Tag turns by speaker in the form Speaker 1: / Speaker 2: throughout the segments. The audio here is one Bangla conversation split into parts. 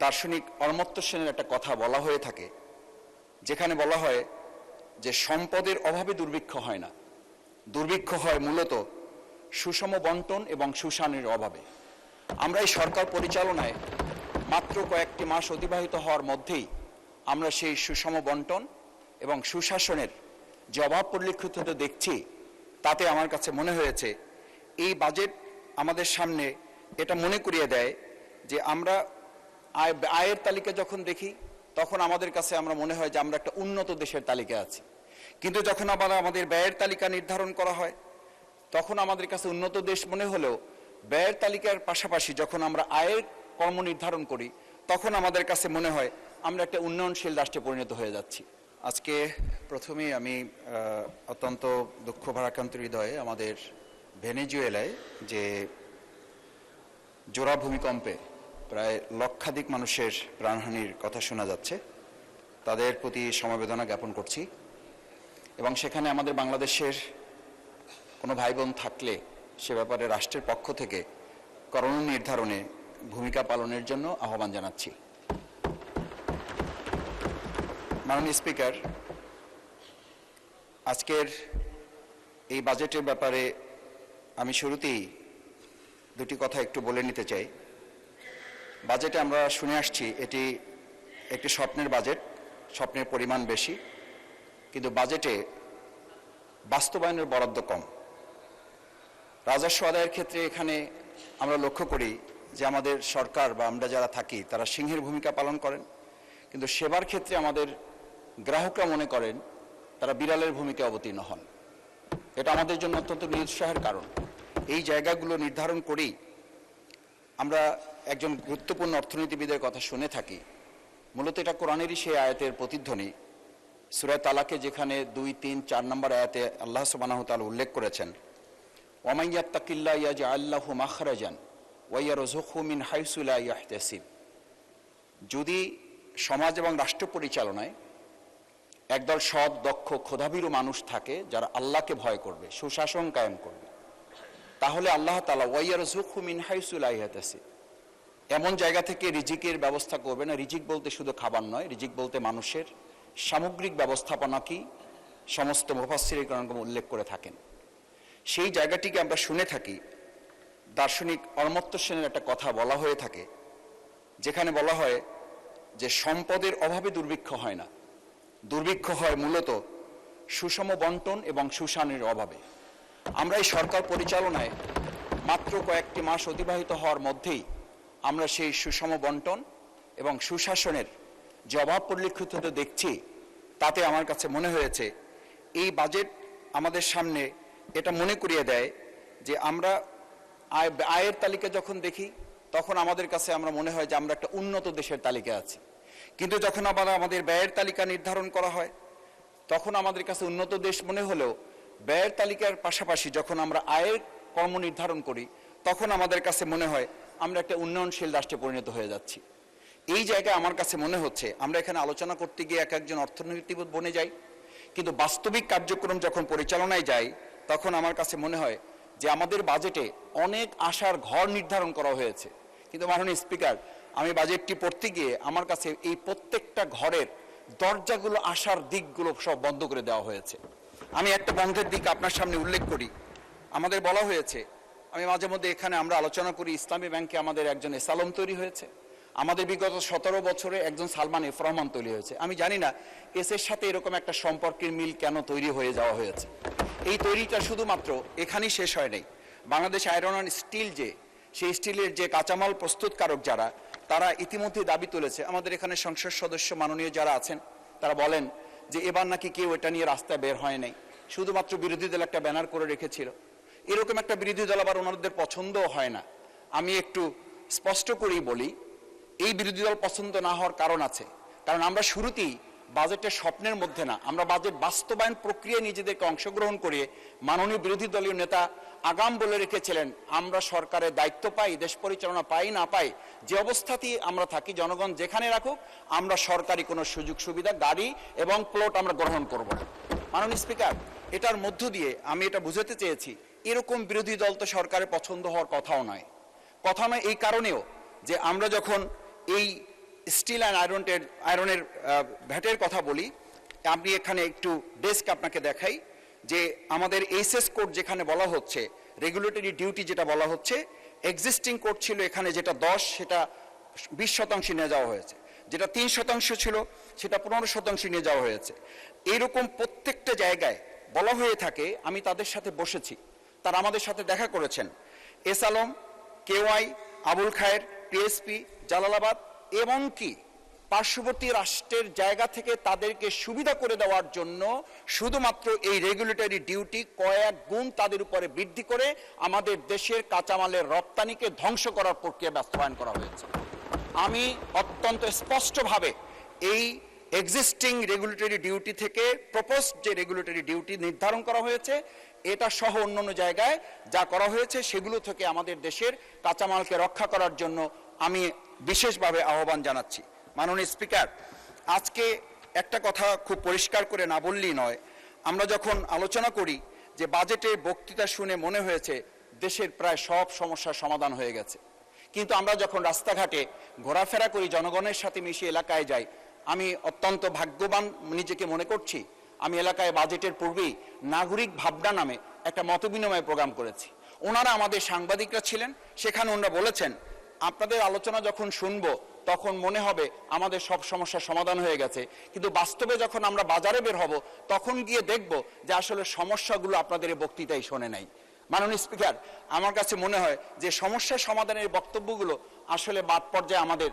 Speaker 1: দার্শনিক অমর্ত্য সেনের একটা কথা বলা হয়ে থাকে, যেখানে বলা হয় যে সম্পদের অভাবে দুর্ভিক্ষ হয় না, দুর্ভিক্ষ হয় মূলত সুষম বন্টন এবং সুশাসনের অভাবে। আমরা এই সরকার পরিচালনায় মাত্র কয়েকটি মাস অতিবাহিত হওয়ার মধ্যেই আমরা সেই সুষম বন্টন এবং সুশাসনের যে অভাব পরিলক্ষিত দেখছি, তাতে আমার কাছে মনে হয়েছে এই বাজেট আমাদের সামনে এটা মনে করিয়ে দেয় যে আমরা আয়ের তালিকা যখন দেখি তখন আমাদের কাছে আমরা মনে হয় যে আমরা একটা উন্নত দেশের তালিকায় আছি, কিন্তু যখন আবার আমাদের ব্যয়ের তালিকা নির্ধারণ করা হয় তখন আমাদের কাছে উন্নত দেশ মনে হলেও ব্যয়ের তালিকার পাশাপাশি যখন আমরা আয়ের কর্ম নির্ধারণ করি তখন আমাদের কাছে মনে হয় আমরা একটা উন্নয়নশীল রাষ্ট্রে পরিণত হয়ে যাচ্ছি। আজকে প্রথমেই আমি অত্যন্ত দুঃখ ভারাক্রান্ত হৃদয়ে আমাদের ভেনেজুয়েলায় যে জোড়া ভূমিকম্পে প্রায় লক্ষাধিক মানুষের প্রাণহানির কথা শোনা যাচ্ছে, তাদের প্রতি সমবেদনা জ্ঞাপন করছি। এবং সেখানে আমাদের বাংলাদেশের কোনো ভাই বোন থাকলে সে ব্যাপারে রাষ্ট্রের পক্ষ থেকে করণীয় নির্ধারণে ভূমিকা পালনের জন্য আহ্বান জানাচ্ছি। মাননীয় স্পিকার, আজকের এই বাজেটের ব্যাপারে আমি শুরুতেই দুটি কথা একটু বলে নিতে চাই। বাজেটে আমরা শুনে আসছি এটি একটি স্বপ্নের বাজেট, স্বপ্নের পরিমাণ বেশি, কিন্তু বাজেটে বাস্তবায়নের বরাদ্দ কম। রাজস্ব আদায়ের ক্ষেত্রে এখানে আমরা লক্ষ্য করি যে আমাদের সরকার বা আমরা যারা থাকি তারা সিংহের ভূমিকা পালন করেন, কিন্তু সেবার ক্ষেত্রে আমাদের গ্রাহকরা মনে করেন তারা বিড়ালের ভূমিকা অবতীর্ণ হন। এটা আমাদের জন্য অত্যন্ত নিরুৎসাহের কারণ। এই জায়গাগুলো নির্ধারণ করেই আমরা একজন গুরুত্বপূর্ণ অর্থনীতিবিদের কথা শুনে থাকি। মূলত এটা কোরআনেরই সেই আয়াতের প্রতিধ্বনি। সূরা তালাকে যেখানে 2, 3, 4 নম্বর আয়াতে আল্লাহ সুবহানাহু ওয়া তাআলা উল্লেখ করেছেন, ওয়ামান ইয়াত্তাকিল্লাহ ইয়াজআল লাহু মাখরাজান ওয়া ইয়ারযুকহু মিন হাইসু লা ইয়াহতাসিব। যদি সমাজ এবং রাষ্ট্র পরিচালনায় একদল সৎ, দক্ষ, ক্ষুধাভীরু মানুষ থাকে যারা আল্লাহকে ভয় করবে, সুশাসন কায়েম করবে, তাহলে আল্লাহ তাআলা ওয়া ইয়ারযুকহু মিন হাইসু লা ইয়াহতাসিব, এমন জায়গা থেকে রিজিকের ব্যবস্থা করবে না। রিজিক বলতে শুধু খাবার নয়, রিজিক বলতে মানুষের সামগ্রিক ব্যবস্থাপনাকেই সমস্ত মুফাসসিরগণ উল্লেখ করে থাকেন। সেই জায়গাটিকে আমরা শুনে থাকি। দার্শনিক অমর্ত্য সেনের একটা কথা বলা হয়ে থাকে, যেখানে বলা হয় যে সম্পদের অভাবে দুর্ভিক্ষ হয় না, দুর্ভিক্ষ হয় মূলত সুষম বন্টন এবং সুশাসনের অভাবে। আমরা এই সরকার পরিচালনায় মাত্র কয়েকটি মাস অতিবাহিত হওয়ার মধ্যেই আমরা সেই সুষম বন্টন এবং সুশাসনের যে অভাব পরিলক্ষিত দেখছি, তাতে আমার কাছে মনে হয়েছে এই বাজেট আমাদের সামনে এটা মনে করিয়ে দেয় যে আমরা আয়ের তালিকা যখন দেখি তখন আমাদের কাছে আমরা মনে হয় যে আমরা একটা উন্নত দেশের তালিকায় আছি, কিন্তু যখন আবার আমাদের ব্যয়ের তালিকা নির্ধারণ করা হয় তখন আমাদের কাছে উন্নত দেশ মনে হলেও ব্যয়ের তালিকার পাশাপাশি যখন আমরা আয়ের কর্ম নির্ধারণ করি তখন আমাদের কাছে মনে হয় আমরা একটা উন্নয়নশীল রাষ্ট্রে পরিণত হয়ে যাচ্ছি। এই জায়গায় আমার কাছে মনে হচ্ছে আমরা এখানে আলোচনা করতে গিয়ে এক একজন অর্থনীতিবিদ বনে যাই, কিন্তু বাস্তবিক কার্যক্রম যখন পরিচালনায় যাই তখন আমার কাছে মনে হয় যে আমাদের বাজেটে অনেক আশার ঘর নির্ধারণ করা হয়েছে, কিন্তু মাননীয় স্পিকার, আমি বাজেটটি পড়তে গিয়ে আমার কাছে এই প্রত্যেকটা ঘরের দরজাগুলো, আশার দিকগুলো সব বন্ধ করে দেওয়া হয়েছে। আমি একটা বন্ধের দিক আপনার সামনে উল্লেখ করি। আমাদের বলা হয়েছে, আমি মাঝে মধ্যে এখানে আমরা আলোচনা করি, ইসলামী ব্যাংকে আমাদের একজন এসালম তৈরি হয়েছে, আমাদের বিগত 17 বছরে একজন সালমান এফ রহমান তৈরি হয়েছে। আমি জানি না এসের সাথে এরকম একটা সম্পর্কের মিল কেন তৈরি হয়ে যাওয়া হয়েছে। এই তৈরিটা শুধুমাত্র এখানেই শেষ হয় নাই। বাংলাদেশ আয়রন অ্যান্ড স্টিল সেই স্টিলের যে কাঁচামাল প্রস্তুতকারক যারা, তারা ইতিমধ্যে দাবি তুলেছে। আমাদের এখানে সংসদ সদস্য মাননীয় যারা আছেন তারা বলেন যে এবার নাকি কেউ এটা নিয়ে রাস্তায় বের হয় নাই, শুধুমাত্র বিরোধী দল একটা ব্যানার করে রেখেছিল। এরকম একটা বিরোধী দল আবার ওনাদের পছন্দও হয় না। আমি একটু স্পষ্ট করেই বলি, এই বিরোধী দল পছন্দ না হওয়ার কারণ আছে, কারণ আমরা শুরুতেই বাজেটের স্বপ্নের মধ্যে না, আমরা বাজেট বাস্তবায়ন প্রক্রিয়ায় নিজেদেরকে অংশগ্রহণ করিয়ে মাননীয় বিরোধী দলীয় নেতা আগাম বলে রেখেছিলেন আমরা সরকারের দায়িত্ব পাই, দেশ পরিচালনা পাই না পাই, যে অবস্থাতেই আমরা থাকি, জনগণ যেখানে রাখুক, আমরা সরকারি কোনো সুযোগ সুবিধা, গাড়ি এবং প্লট আমরা গ্রহণ করব না। মাননীয় স্পিকার, এটার মধ্য দিয়ে আমি এটা বুঝাতে চেয়েছি এরকম বিরোধী দল তো সরকারের পছন্দ হওয়ার কথাও নয়। এই কারণেও যে আমরা যখন এই স্টিল অ্যান্ড আয়রনের ভ্যাটের কথা বলি, আমি এখানে একটু ডেস্ক আপনাকে দেখাই যে আমাদের এইচএস কোড যেখানে বলা হচ্ছে, রেগুলেটরি ডিউটি যেটা বলা হচ্ছে, এক্সিস্টিং কোড ছিল এখানে যেটা 10, সেটা 20% নিয়ে যাওয়া হয়েছে। যেটা 3% ছিল সেটা 15% নিয়ে যাওয়া হয়েছে। এইরকম প্রত্যেকটা জায়গায় বলা হয়ে থাকে। আমি তাদের সাথে বসেছি, তারা আমাদের সাথে দেখা করেছেন। এস আলম, কেওয়াই, আবুল খায়ের, পিএসপি, জালালাবাদ, এমনকি পার্শ্ববর্তী রাষ্ট্রের জায়গা থেকে তাদেরকে সুবিধা করে দেওয়ার জন্য শুধুমাত্র এই রেগুলেটরি ডিউটি কয়েক গুণ তাদের উপরে বৃদ্ধি করে আমাদের দেশের কাঁচামালের রপ্তানিকে ধ্বংস করার প্রক্রিয়া বাস্তবায়ন করা হয়েছে। আমি অত্যন্ত স্পষ্টভাবে এই এক্সিস্টিং রেগুলেটরি ডিউটি থেকে প্রপোজড যে রেগুলেটরি ডিউটি নির্ধারণ করা হয়েছে, এটা সহ অন্যান্য জায়গায় যা করা হয়েছে সেগুলো থেকে আমাদের দেশের কাঁচামালকে রক্ষা করার জন্য আমি বিশেষভাবে আহ্বান জানাচ্ছি। মাননীয় স্পিকার, আজকে একটা কথা খুব পরিষ্কার করে না বললেই নয়। আমরা যখন আলোচনা করি যে বাজেটের বক্তৃতা শুনে মনে হয়েছে দেশের প্রায় সব সমস্যার সমাধান হয়ে গেছে, কিন্তু আমরা যখন রাস্তাঘাটে ঘোরাফেরা করি, জনগণের সাথে মিশে এলাকায় যাই, আমি অত্যন্ত ভাগ্যবান নিজেকে মনে করছি। আমি এলাকায় বাজেটের পূর্বেই নাগরিক ভাবনা নামে একটা মতবিনিময় প্রোগ্রাম করেছি। ওনারা আমাদের সাংবাদিকরা ছিলেন, সেখানে ওনারা বলেছেন আপনাদের আলোচনা যখন শুনবো তখন মনে হবে আমাদের সব সমস্যার সমাধান হয়ে গেছে, কিন্তু বাস্তবে যখন আমরা বাজারে বের হব তখন গিয়ে দেখব যে আসলে সমস্যাগুলো আপনাদের এই বক্তৃতায় শোনে নাই। মাননীয় স্পিকার, আমার কাছে মনে হয় যে সমস্যা সমাধানের বক্তব্যগুলো আসলে বাদ পর্যায়ে আমাদের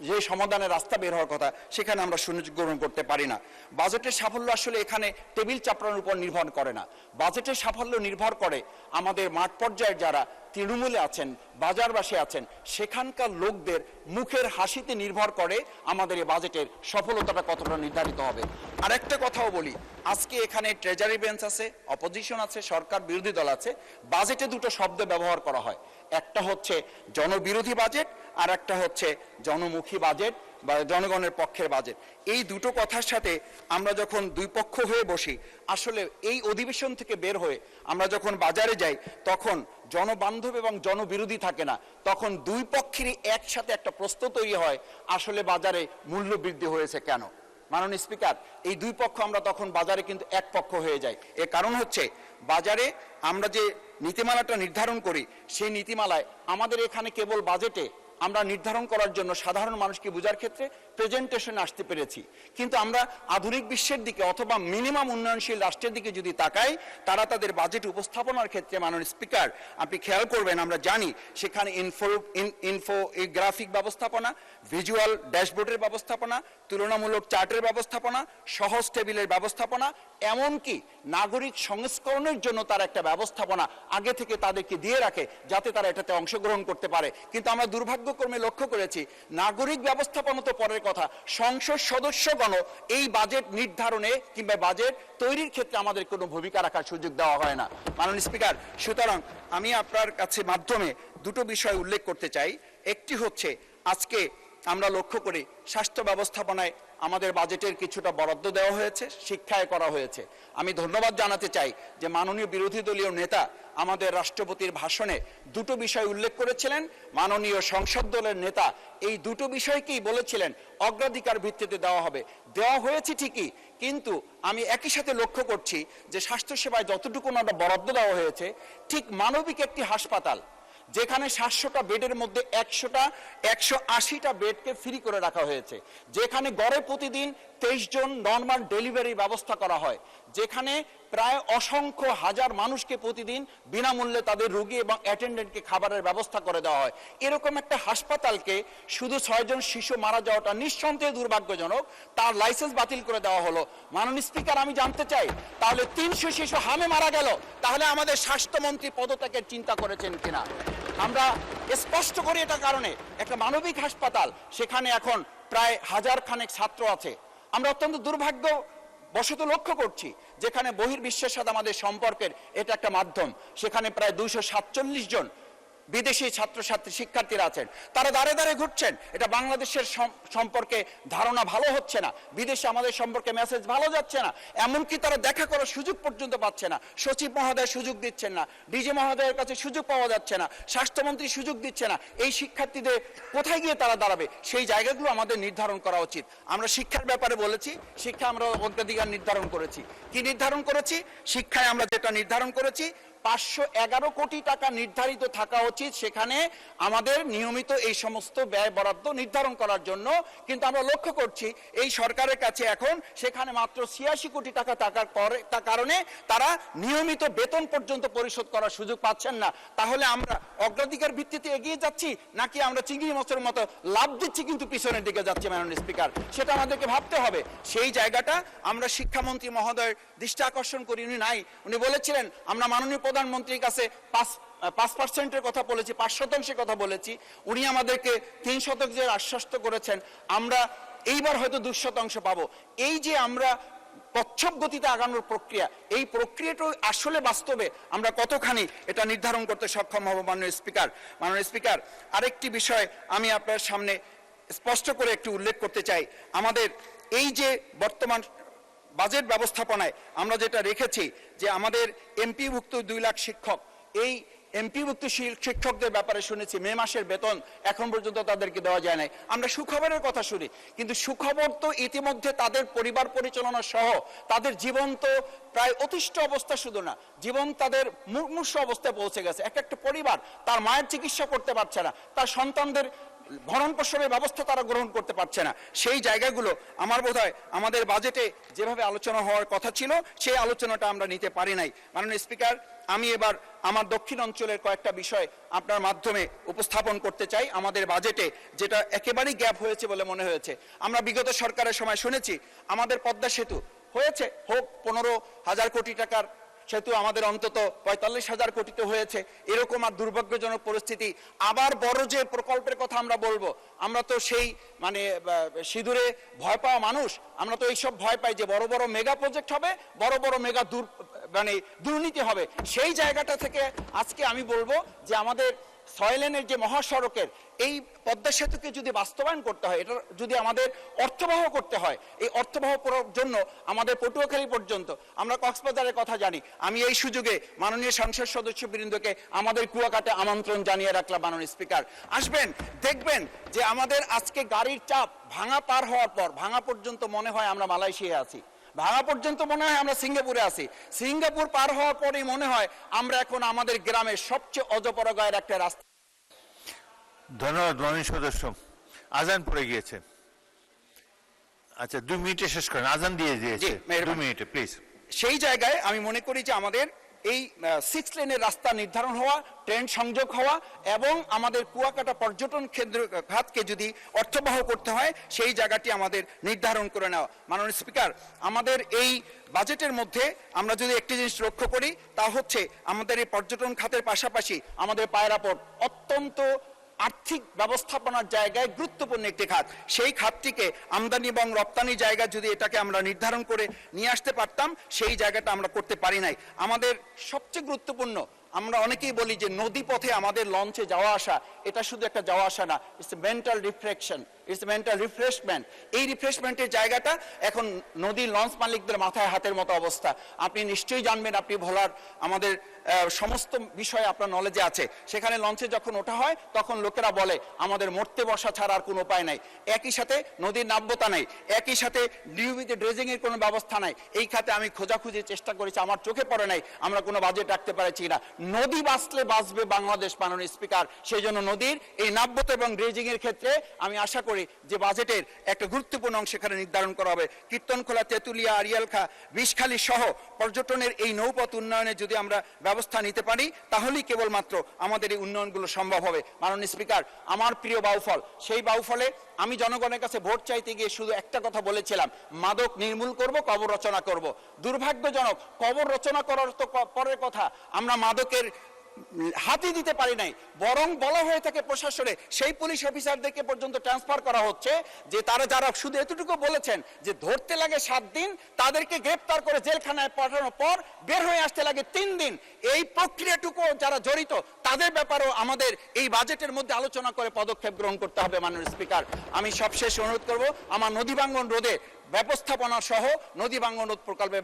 Speaker 1: যে সমাধানের রাস্তা বের হওয়ার কথা সেখানে আমরা সুযোগ গ্রহণ করতে পারি না। বাজেটের সাফল্য আসলে এখানে টেবিল চাপড়ানোর উপর নির্ভর করে না। বাজেটের সাফল্য নির্ভর করে আমাদের মাঠ পর্যায়ে যারা তৃণমূলে আছেন, বাজারবাসী আছেন, সেখানকার লোকদের মুখের হাসিতে নির্ভর করে আমাদের এই বাজেটের সফলতাটা কতটা নির্ধারিত হবে। আরেকটা কথাও বলি, আজকে এখানে ট্রেজারি বেঞ্চ আছে, অপোজিশন আছে, সরকার বিরোধী দল আছে। বাজেটে দুটো শব্দ ব্যবহার করা হয়, একটা হচ্ছে জনবিরোধী বাজেট আর একটা হচ্ছে জনমুখী বাজেট বা জনগণের পক্ষের বাজেট। এই দুটো কথার সাথে আমরা যখন দুই পক্ষ হয়ে বসি, আসলে এই অধিবেশন থেকে বের হয়ে আমরা যখন বাজারে যাই তখন জনবান্ধব এবং জনবিরোধী থাকে না, তখন দুই পক্ষেরই একসাথে একটা প্রশ্ন তৈরি হয় আসলে বাজারে মূল্য বৃদ্ধি হয়েছে কেন। মাননীয় স্পিকার, এই দুই পক্ষ আমরা তখন বাজারে কিন্তু এক পক্ষ হয়ে যাই। এর কারণ হচ্ছে বাজারে আমরা যে নীতিমালাটা নির্ধারণ করি সেই নীতিমালায় আমাদের এখানে কেবল বাজেটে আমরা নির্ধারণ করার জন্য সাধারণ মানুষকে বোঝার ক্ষেত্রে প্রেজেন্টেশন আসতে পেরেছি, কিন্তু আমরা আধুনিক বিশ্বের দিকে অথবা মিনিমাম উন্নয়নশীল রাষ্ট্রের দিকে যদি তাকাই, তারা তাদের বাজেট উপস্থাপনার ক্ষেত্রে মাননীয় স্পিকার আপনি খেয়াল করবেন, আমরা জানি সেখানে ইনফোগ্রাফিক ব্যবস্থাপনা, ভিজুয়াল ড্যাশবোর্ডের ব্যবস্থাপনা, তুলনামূলক চার্টের ব্যবস্থাপনা, সহজ টেবিলের ব্যবস্থাপনা, এমনকি নাগরিক সংস্করণের জন্য তার একটা ব্যবস্থাপনা আগে থেকে তাদেরকে দিয়ে রাখে যাতে তারা এটাতে অংশগ্রহণ করতে পারে। কিন্তু আমরা দুর্ভাগ্যক্রমে লক্ষ্য করেছি নাগরিক ব্যবস্থাপনা তো পরের কথা, সংসদ সদস্যগণ এই বাজেট নির্ধারণে কিংবা বাজেট তৈরির ক্ষেত্রে আমাদের কোনো ভূমিকা রাখার সুযোগ দেওয়া হয় না। মাননীয় স্পিকার, সুতরাং আমি আপনার কাছে মাধ্যমে দুটো বিষয় উল্লেখ করতে চাই। একটি হচ্ছে আজকে আমরা লক্ষ্য করি স্বাস্থ্য ব্যবস্থাপনায় আমাদের বাজেটের কিছুটা বরাদ্দ দেওয়া হয়েছে, শিক্ষায় করা হয়েছে। আমি ধন্যবাদ জানাতে চাই যে মাননীয় বিরোধী দলীয় নেতা আমাদের রাষ্ট্রপতির ভাষণে দুটো বিষয় উল্লেখ করেছিলেন। মাননীয় সংসদ দলের নেতা এই দুটো বিষয়কেই বলেছিলেন অগ্রাধিকার ভিত্তিতে দেওয়া হবে। দেওয়া হয়েছে ঠিকই, কিন্তু আমি একই সাথে লক্ষ্য করছি যে স্বাস্থ্যসেবায় যতটুকু বরাদ্দ দেওয়া হয়েছে, ঠিক মানবিক একটি হাসপাতাল যেখানে 700টা বেডের মধ্যে 180টা বেডকে ফ্রি করে রাখা হয়েছে, যেখানে গড়ে প্রতিদিন 23 জন নর্মাল ডেলিভারি ব্যবস্থা করা হয়, যেখানে প্রায় অসংখ্য হাজার মানুষকে প্রতিদিন বিনামূল্যে তাদের রোগী এবং অ্যাটেন্ডেন্টকে খাবারের ব্যবস্থা করে দেওয়া হয়। এরকম একটা হাসপাতালকে শুধু 6 জন শিশু মারা যাওয়াটা নিঃসন্দেহে দুর্ভাগ্যজনক, তার লাইসেন্স বাতিল করে দেওয়া হলো। মাননীয় স্পিকার, আমি জানতে চাই তাহলে 300 শিশু হামে মারা গেল, তাহলে আমাদের স্বাস্থ্যমন্ত্রী পদত্যাগের চিন্তা করেছেন কিনা? আমরা স্পষ্ট করি এটা কারণে একটা মানবিক হাসপাতাল, সেখানে এখন প্রায় 1000 খানেক ছাত্র আছে। আমরা অত্যন্ত দুর্ভাগ্য বশত লক্ষ্য করছি যেখানে বহির্বিশ্বের সাথে আমাদের সম্পর্কের এটা একটা মাধ্যম, সেখানে প্রায় 247 জন বিদেশি ছাত্রছাত্রী শিক্ষার্থীরা আছেন, তারা দাঁড়ে দাঁড়ে ঘুরছেন। এটা বাংলাদেশের সম্পর্কে ধারণা ভালো হচ্ছে না, বিদেশে আমাদের সম্পর্কে মেসেজ ভালো যাচ্ছে না, এমনকি তারা দেখা করার সুযোগ পর্যন্ত পাচ্ছে না। সচিব মহোদয় সুযোগ দিচ্ছেন না, ডিজি মহোদয়ের কাছে সুযোগ পাওয়া যাচ্ছে না, স্বাস্থ্যমন্ত্রী সুযোগ দিচ্ছে না। এই শিক্ষার্থীদের কোথায় গিয়ে তারা দাঁড়াবে, সেই জায়গাগুলো আমাদের নির্ধারণ করা উচিত। আমরা শিক্ষার ব্যাপারে বলেছি, শিক্ষা আমরা অগ্রাধিকার নির্ধারণ করেছি। কি নির্ধারণ করেছি? শিক্ষায় আমরা যেটা নির্ধারণ করেছি, 511 কোটি টাকা নির্ধারিত থাকা উচিত সেখানে আমাদের নিয়মিত এই সমস্ত ব্যয় বরাদ্দ নির্ধারণ করার জন্য। কিন্তু আমরা লক্ষ্য করছি এই সরকারের কাছে এখন সেখানে মাত্র 86 কোটি টাকা থাকার কারণে তারা নিয়মিত বেতন পর্যন্ত পরিশোধ করার সুযোগ পাচ্ছেন না। তাহলে আমরা অগ্রাধিকার ভিত্তিতে এগিয়ে যাচ্ছি নাকি আমরা চিংড়ি মাছের মতো লাভ দিচ্ছি কিন্তু পিছনের দিকে যাচ্ছি? মাননীয় স্পিকার, সেটা আমাদেরকে ভাবতে হবে। সেই জায়গাটা আমরা শিক্ষামন্ত্রী মহোদয়ের দৃষ্টি আকর্ষণ করি। উনি নাই, উনি বলেছিলেন আমরা মাননীয় প্রধানমন্ত্রীর কাছে 5% কথা বলেছি, 5% কথা বলেছি। উনি আমাদেরকে 3% আশ্বস্ত করেছেন। আমরা এইবার হয়তো 2% পাবো। এই যে আমরা কচ্ছপ গতিতে আগানোর প্রক্রিয়া, এই প্রক্রিয়াটা আসলে বাস্তবে আমরা কতখানি এটা নির্ধারণ করতে সক্ষম হব? মাননীয় স্পিকার, আরেকটি বিষয় আমি আপনার সামনে স্পষ্ট করে একটু উল্লেখ করতে চাই। আমাদের এই যে বর্তমান বাজেট ব্যবস্থাপনায় আমরা যেটা রেখেছি যে আমাদের এমপিভুক্ত 2 লাখ শিক্ষক, এই এমপিভুক্ত শিক্ষকদের ব্যাপারে শুনেছি মে মাসের বেতন এখন পর্যন্ত তাদেরকে দেওয়া যায় নাই। আমরা সুখবরের কথা শুনি, কিন্তু সুখবর তো ইতিমধ্যে তাদের পরিবার পরিচালনা সহ তাদের জীবন তো প্রায় অতিষ্ঠ অবস্থা, শুধু না জীবন তাদের মুমূর্ষ অবস্থায় পৌঁছে গেছে। একটা পরিবার তার মায়ের চিকিৎসা করতে পারছে না, তার সন্তানদের ভরণ পোষণের ব্যবস্থা তারা গ্রহণ করতে পারছে না। সেই জায়গাগুলো আমার বোধহয় আমাদের বাজেটে যেভাবে আলোচনা হওয়ার কথা ছিল সেই আলোচনাটা আমরা নিতে পারি নাই। মাননীয় স্পিকার, আমি এবার আমার দক্ষিণ অঞ্চলের কয়েকটা বিষয় আপনার মাধ্যমে উপস্থাপন করতে চাই। আমাদের বাজেটে যেটা একেবারেই গ্যাপ হয়েছে বলে মনে হয়েছে, আমরা বিগত সরকারের সময় শুনেছি আমাদের পদ্মা সেতু হয়েছে, হোক 15,000 কোটি টাকার সেতু, আমাদের অন্তত 45,000 কোটিতে হয়েছে। এরকম আর দুর্ভাগ্যজনক পরিস্থিতি। আবার বড় যে প্রকল্পের কথা আমরা বলবো, আমরা তো সেই মানে সিঁদুরে ভয় পাওয়া মানুষ, আমরা তো এইসব ভয় পাই যে বড় বড় মেগা প্রজেক্ট হবে, বড় বড় মেগা দুর্নীতি হবে। সেই জায়গাটা থেকে আজকে আমি বলবো যে আমাদের 6 লেনের যে মহাসড়কের এই পদ্মা সেতুকে যদি বাস্তবায়ন করতে হয়, এটা যদি আমাদের অর্থবহ করতে হয়, এই অর্থবহ করার জন্য আমাদের পটুয়াখালী পর্যন্ত, আমরা কক্সবাজারের কথা জানি। আমি এই সুযোগে মাননীয় সংসদ সদস্যবৃন্দকে আমাদের কুয়াকাটা আমন্ত্রণ জানিয়ে রাখলাম। মাননীয় স্পিকার, আসবেন, দেখবেন যে আমাদের আজকে গাড়ির চাপ ভাঙা পার হওয়ার পর, ভাঙা পর্যন্ত মনে হয় আমরা মালয়েশিয়ায় আছি, ভাঙা পর্যন্ত মনে হয় আমরা সিঙ্গাপুরে আছি, সিঙ্গাপুর পার হওয়ার পরেই মনে হয় আমরা এখন আমাদের গ্রামের সবচেয়ে অজপরগায়ের একটা রাস্তা।
Speaker 2: ধন্যবাদ মাননীয় সদস্য। আজান পড়ে গিয়েছে। আচ্ছা, 2 মিনিটে শেষ করেন, আজান দিয়ে দিয়েছে। 2 মিনিটে প্লিজ।
Speaker 1: সেই জায়গায় আমি মনে করি যে আমাদের এই 6 লেনের রাস্তা নির্ধারণ হওয়া, ট্রেন সংযোগ হওয়া এবং আমাদের কুয়াকাটা পর্যটন কেন্দ্র খাতকে যদি অর্থবহ করতে হয় সেই জায়গাটি আমাদের নির্ধারণ করে নেওয়া। মাননীয় স্পিকার, আমাদের এই বাজেটের মধ্যে আমরা যদি একটি জিনিস লক্ষ্য করি তা হচ্ছে আমাদের এই পর্যটন খাতের পাশাপাশি আমাদের পায়রা পোর্ট অত্যন্ত আর্থিক ব্যবস্থাপনার জায়গায় গুরুত্বপূর্ণ একটি খাত। সেই খাতটিকে আমদানি এবং রপ্তানি জায়গা যদি এটাকে আমরা নির্ধারণ করে নিয়ে আসতে পারতাম, সেই জায়গাটা আমরা করতে পারি নাই। আমাদের সবচেয়ে গুরুত্বপূর্ণ, আমরা অনেকেই বলি যে নদী পথে আমাদের লঞ্চে যাওয়া আসা, এটা শুধু একটা যাওয়া আসা না, it's mental refraction, it's mental refreshment. এই রিফ্রেশমেন্টের জায়গাটা এখন নদী লঞ্চ মালিকদের মাথায় হাতের মতো অবস্থা। আপনি নিশ্চয়ই জানবেন, আপনি ভোলার আমাদের সমস্ত বিষয় আপনার নলেজে আছে। সেখানে লঞ্চে যখন ওঠা হয় তখন লোকেরা বলে আমাদের মরতে বসা ছাড়া আর কোনো উপায় নাই। একই সাথে নদীর নাব্যতা নাই, একই সাথে নিয়মিত ড্রেজিং এর কোনো ব্যবস্থা নাই। এই খাতে আমি খোঁজাখুঁজি চেষ্টা করেছি, আমার চোখে পড়ে নাই আমরা কোনো বাজেট রাখতে পারছি না। নদী বাঁচলে বাঁচবে বাংলাদেশ। মাননীয় স্পিকার, সেই জন্য নদীর এই নাব্যতা এবং ড্রেজিং এর ক্ষেত্রে আমি আশা করি যে বাজেটের একটা গুরুত্বপূর্ণ অংশ এখানে নির্ধারণ করা হবে। কীর্তনখোলা, তেঁতুলিয়া, আড়িয়ালখা, বিষখালী সহ পর্যটনের এই নৌপথ উন্নয়নে যদি আমরা ব্যবস্থা নিতে পারি তাহলেই কেবলমাত্র আমাদের এই উন্নয়নগুলো সম্ভব হবে। মাননীয় স্পিকার, আমার প্রিয় বাউফল, সেই বাউফলে আমি জনগণের কাছে ভোট চাইতে গিয়ে শুধু একটা কথা বলেছিলাম, মাদক নির্মূল করব, কবর রচনা করব। দুর্ভাগ্যজনক, কবর রচনা করার তো পরের কথা, আমরা মাদকের
Speaker 3: হাতি দিতে পারি নাই, বরং বলা হয়ে থাকে প্রশাসনে সেই পুলিশ অফিসারদেরকে পর্যন্ত ট্রান্সফার করা হচ্ছে যে তারা যারা শুধু এতটুকু বলেছেন যে ধরতে লাগে 7 দিন, তাদেরকে গ্রেফতার করে জেলখানায় পাঠানোর পর বের হয়ে আসতে লাগে 3 দিন। এই প্রক্রিয়াটুকু যারা জড়িত তাদের ব্যাপারেও আমাদের এই বাজেটের মধ্যে আলোচনা করে পদক্ষেপ গ্রহণ করতে হবে। মাননীয় স্পিকার, আমি সবশেষ অনুরোধ করব আমার নদী ভাঙ্গন রোধে ব্যবস্থাপনা সহ নদী ভাঙ্গন রোধ প্রকল্পে